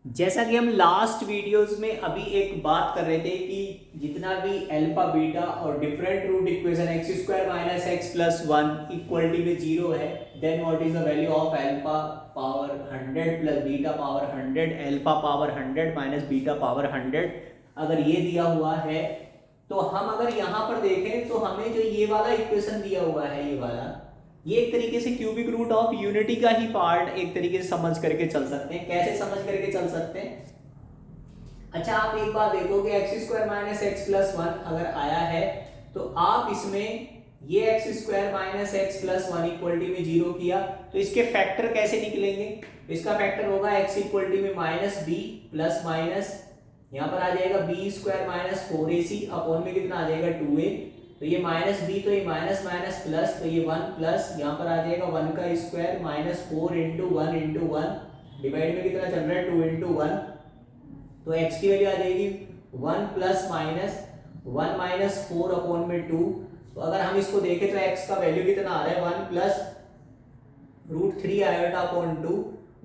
जैसा कि हम लास्ट वीडियोस में अभी एक बात कर रहे थे कि जितना भी अल्फा बीटा और different root equation X square minus X plus one equality में जीरो है, then what is the value of alpha power 100 plus beta power 100 alpha power 100 minus beta power 100। अगर ये दिया हुआ है तो हम अगर यहाँ पर देखें तो हमें जो ये वाला इक्वेशन दिया हुआ है, ये वाला, ये एक तरीके से क्यूबिक रूट ऑफ यूनिटी का ही पार्ट एक तरीके से समझ करके चल सकते हैं। कैसे समझ करके चल सकते हैं? अच्छा, आप एक बार देखो कि x square minus X plus one अगर आया है तो आप इसमें ये x square minus X plus one equality में जीरो किया तो इसके फैक्टर कैसे निकलेंगे? इसका फैक्टर होगा एक्स इक्वलिटी में माइनस बी प्लस माइनस, यहाँ पर आ जाएगा बी स्क्वायर माइनस फोर ए सी अपॉन में कितना आ जाएगा टू ए, तो ये माइनस बी तो ये माइनस माइनस प्लस, तो ये वन प्लस यहाँ पर आ जाएगा वन का square minus four into one divide में कितना चल रहा है टू इंटू वन, तो x की वैल्यू आ जाएगी one plus minus one minus four upon में टू। तो अगर हम इसको देखें तो x का वैल्यू कितना आ रहा है one plus root three iota upon two,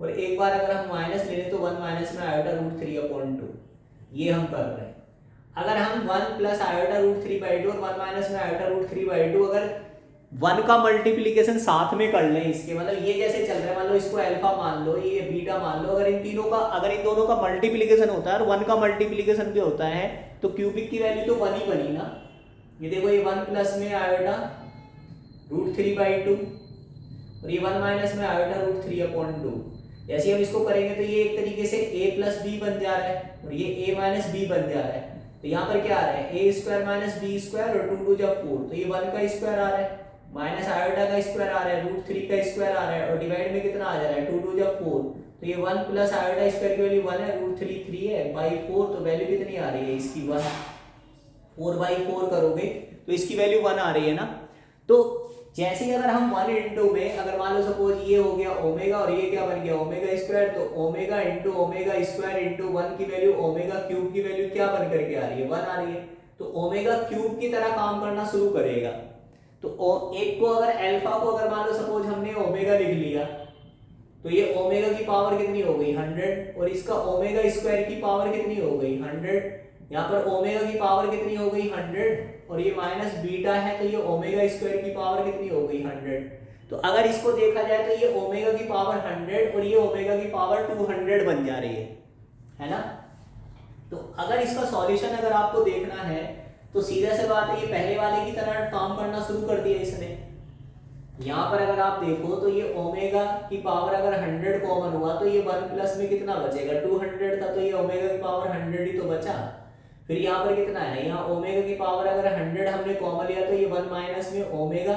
और एक बार अगर हम माइनस ले लें तो वन माइनस में iota root three upon two, ये हम कर रहे हैं। अगर हम one plus iota root three by two और वन माइनस में iota root three by two अगर वन का मल्टीप्लीकेशन साथ में कर लें, इसके मतलब ये जैसे चल रहा है, मान लो इसको अल्फा मान लो, ये बीटा मान लो, अगर इन तीनों का अगर इन दोनों का मल्टीप्लीकेशन होता है और वन का मल्टीप्लीकेशन भी होता है तो क्यूबिक की वैल्यू तो वन ही बनी ना। ये देखो, ये वन प्लस में iota root three by two और ये वन माइनस में iota root three upon two. जैसे हम इसको करेंगे तो ये एक तरीके से a प्लस बी बन जा रहा है और ये a माइनस बी बन जा रहा है। तो यहाँ पर क्या आ रहा है ए स्क्वायर माइनस बी स्क्वायर और टू टू जब फोर, तो ये वन का स्क्वायर आ रहा है माइनस आयोटा का स्क्वायर आ रहा है रूट थ्री का स्क्वायर आ रहा है और डिवाइड में कितना आ जा रहा है टू टू जब फोर, तो ये वन प्लस आयोटा स्क्वायर की वैल्यू वन है, रूट थ्री थ्री है बाई फोर, तो वैल्यू कितनी आ रही है इसकी वन, फोर बाई फोर करोगे तो इसकी वैल्यू वन आ रही है ना। तो जैसे ही अगर हम वन इंटू में अगर मान लो सपोज ये हो गया ओमेगा और ये क्या बन गया ओमेगा स्क्वायर, तो omega into omega square into one की वैल्यू ओमेगा क्यूब की वैल्यू क्या बन करके आ रही है वन आ रही है, तो ओमेगा क्यूब की तरह काम करना शुरू करेगा। तो एक को अगर अल्फा को अगर मान लो सपोज हमने ओमेगा लिख लिया तो ये ओमेगा की पावर कितनी हो गई 100 और इसका ओमेगा स्क्वायर की पावर कितनी हो गई 100, यहाँ पर ओमेगा की पावर कितनी हो गई 100 और ये माइनस बीटा है तो ये ओमेगा स्क्वायर की पावर कितनी हो गई 100। तो अगर इसको देखा जाए तो ये ओमेगा की पावर 100 और ये ओमेगा की पावर 200 बन जा रही है ना। तो अगर इसका सॉल्यूशन अगर आपको देखना है तो सीधा सी बात है, ये पहले वाले की तरह काम करना शुरू कर दिया इसने। यहाँ पर अगर आप देखो तो ये ओमेगा की पावर अगर 100 कॉमन हुआ तो ये वन प्लस में कितना बचेगा 200 था, तो ये ओमेगा की पावर 100 ही तो बचा। फिर यहाँ पर कितना है, यहाँ ओमेगा की पावर अगर 100 हमने कॉमन लिया तो ये वन माइनस में ओमेगा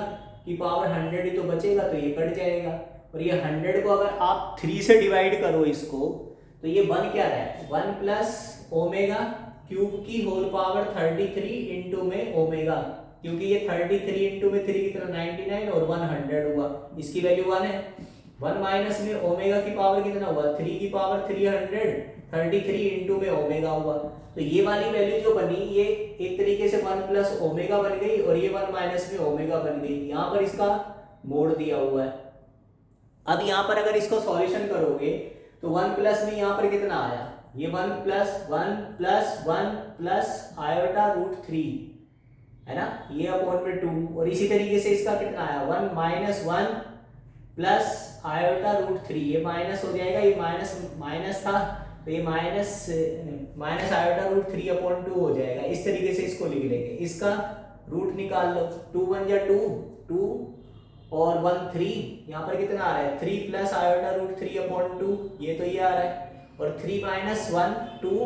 की पावर 100 ही तो बचेगा, तो ये कट जाएगा। और ये 100 को अगर आप 3 से डिवाइड करो इसको तो ये बन क्या रहा है वन प्लस ओमेगा क्यूब की होल पावर 33 इंटू में ओमेगा, क्योंकि ये 33 इंटू में 3 की तरह 99 और 100 हुआ, इसकी वैल्यू 1 है। 1 माइनस में ओमेगा की पावर कितना हुआ 3 की पावर 300 33 इंटू में ओमेगा हुआ, तो ये वाली वैल्यू जो बनी ये एक तरीके से 1 प्लस ओमेगा बन गई और ये 1 माइनस में ओमेगा बन गई। यहाँ पर इसका मोड़ दिया हुआ है। अब यहाँ पर अगर इसको सॉल्यूशन करोगे तो 1 प्लस में यहाँ पर कितना आया, ये 1 प्लस आयोटा रूट थ्री है ना, ये अपॉन में 2, और इसी तरीके से इसका कितना आया 1 minus 1 plus iota root three, ये माइनस हो जाएगा, ये माइनस था तो ये minus iota root three upon 2 हो जाएगा। इस तरीके से इसको लिख लेंगे, इसका रूट निकाल लो, 2 1 जा 2 और 1 3, यहाँ पर कितना आ रहा है 3 plus iota root three upon 2, ये तो ये आ रहा है, और 3 माइनस 1 2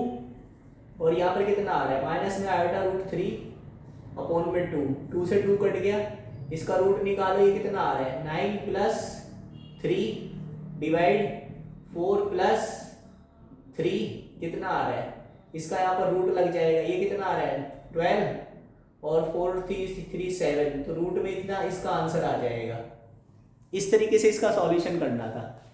और यहाँ पर कितना आ रहा है माइनस में आयोटा रूट थ्री अपॉन में 2 से 2 कट गया, इसका रूट निकालो, ये कितना आ रहा है 9 प्लस 3 डिवाइड 4 प्लस 3 कितना आ रहा है, इसका यहाँ पर रूट लग जाएगा, ये कितना आ रहा है 12 और 4 3 7, तो रूट में इतना इसका आंसर आ जाएगा। इस तरीके से इसका सॉल्यूशन करना था।